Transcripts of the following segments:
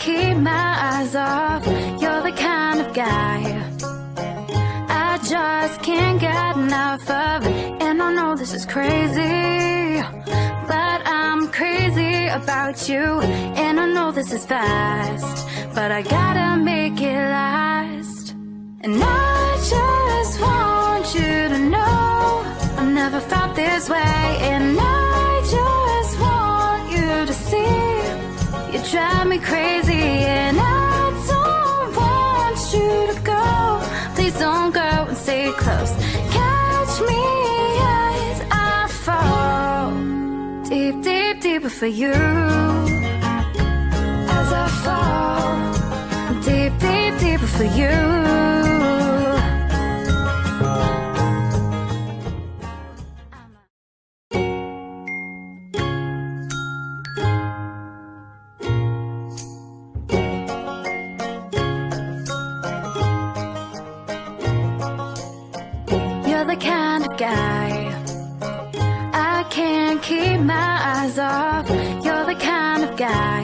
keep my eyes off. You're the kind of guy I just can't get enough of. And I know this is crazy, but I'm crazy about you. And I know this is fast, but I gotta make it last. And I just want you to know I've never felt this way. And I just want you to see you drive me crazy. And I don't want you to go. Please don't go and stay close. Catch me as I fall deep, deep, deeper for you. As I fall deep, deep, deeper for you. You're the kind of guy I can't keep my eyes off. You're the kind of guy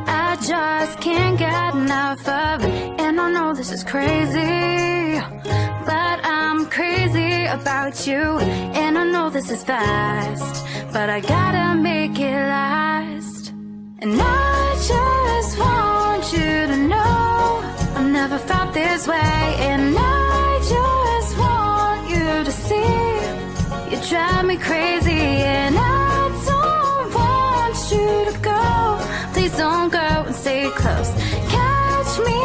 I just can't get enough of. And I know this is crazy, but I'm crazy about you. And I know this is fast, but I gotta make it last. And I just want you to know I've never felt this way. And I just want you to see you drive me crazy. And I don't want you to go. Please don't go and stay close. Catch me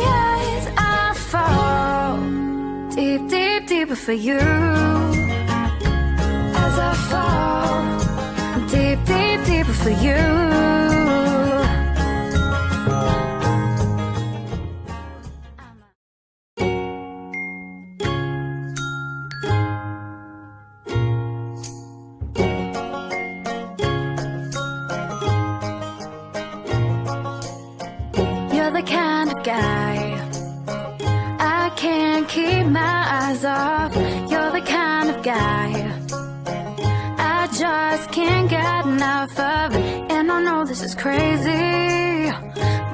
as I fall deep, deep, deeper for you. As I fall deep, deep, deeper for you. You're the kind of guy I can't keep my eyes off. You're the kind of guy I just can't get enough of. And I know this is crazy,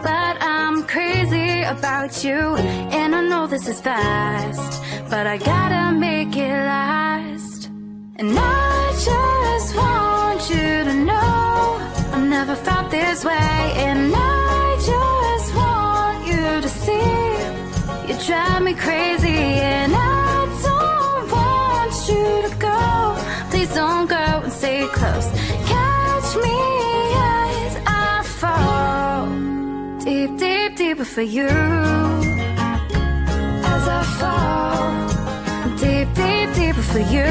but I'm crazy about you. And I know this is fast, but I gotta make it last. And I just want you to know I've never felt this way. And I just want you to see you drive me crazy. And I don't want you to go. Please don't go and stay close. Catch me as I fall deep, deep, deeper for you. As I fall deep, deep, deeper for you.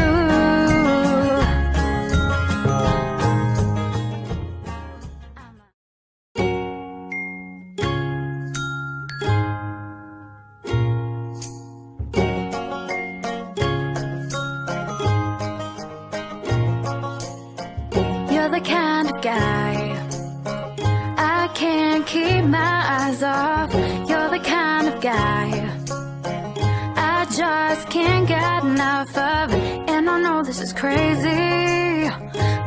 You're the kind of guy I can't keep my eyes off. You're the kind of guy I just can't get enough of. And I know this is crazy,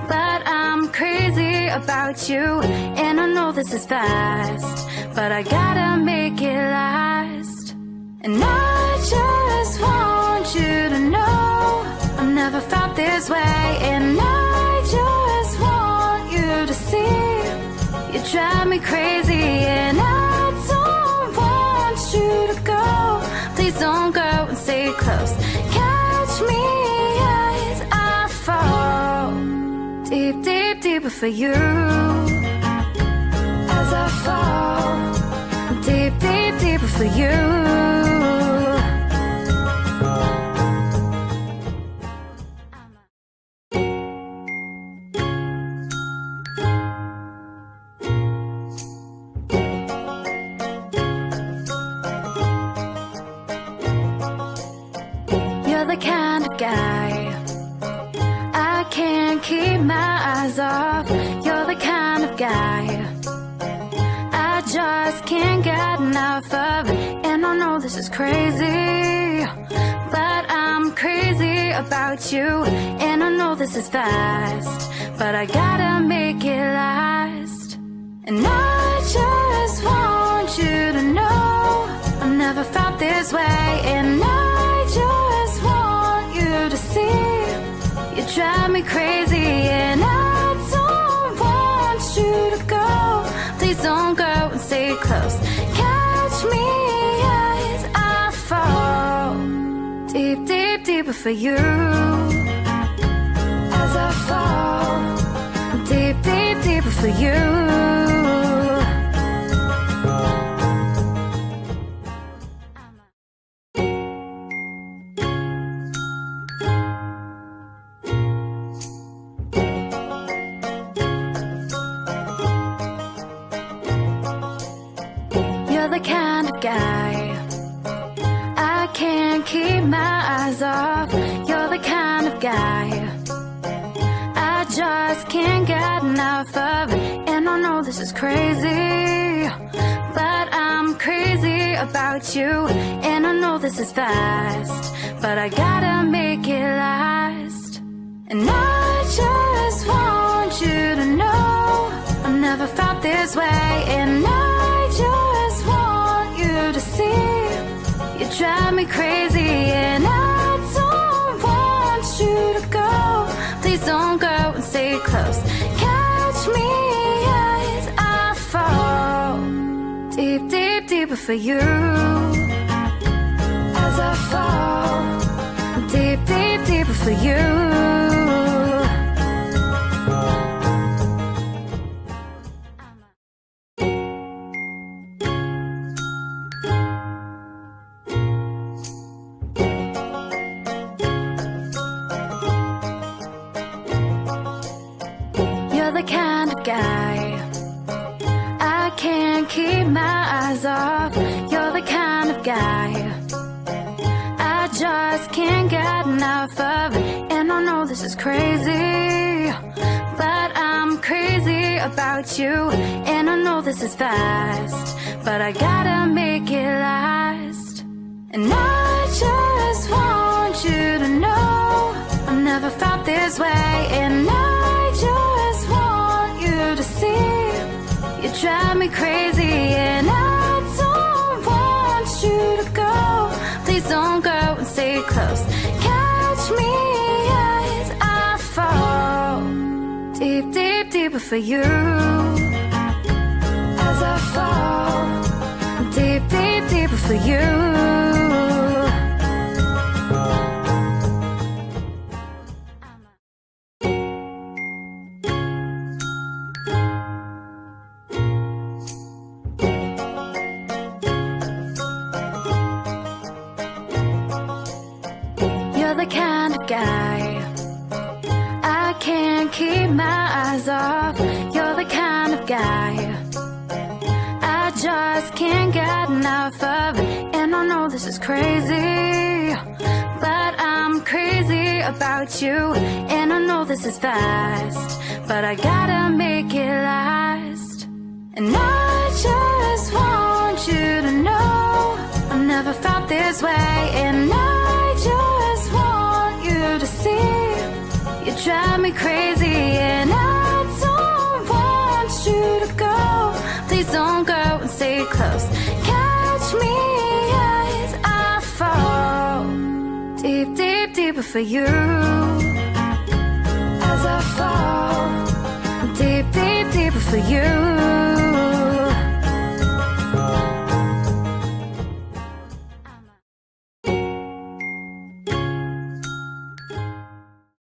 but I'm crazy about you. And I know this is fast, but I gotta make it last. And I just want you to know I've never felt this way. And I just want you to see you drive me crazy. And I don't want you to go. Please don't go and stay close. Catch me as I fall deep, deep, deeper for you. As I fall deep, deep, deeper for you. You're the kind of guy I can't keep my eyes off. You're the kind of guy I just can't get enough of. And I know this is crazy, but I'm crazy about you. And I know this is fast, but I gotta make it last. And I just for you. As I fall deep, deep, deeper for you. You're the kind of guy I can't keep my eyes off. You're the kind of guy I just can't get enough of. And I know this is crazy, but I'm crazy about you. And I know this is fast, but I gotta make it last. And I just want you to know I've never felt this way. And I just want you to see you drive me crazy. And I don't want you to go. Please don't go and stay close. Catch me as I fall deep, deep, deeper for you. As I fall deep, deep, deeper for you. You're the kind of guy I can't keep my eyes off. You're the kind of guy I just can't get enough of. And I know this is crazy, but I'm crazy about you. And I know this is fast, but I gotta make it last. And I just want you to know I've never felt this way. And I just want you to see you drive me crazy. And I don't want you to go. Please don't go and stay close. Catch me as I fall deep, deep, deeper for you. As I fall deep, deep, deeper for you. You're the kind of guy I can't keep my eyes off. You're the kind of guy I just can't get enough of. And I know this is crazy, but I'm crazy about you. And I know this is fast, but I gotta make it last. And I just want you to know I've never felt this way. And I just want you to see you drive me crazy. And I don't want you to go. Please don't go and stay close. Catch me as I fall deep, deep, deeper for you. As I fall deep, deep, deeper for you.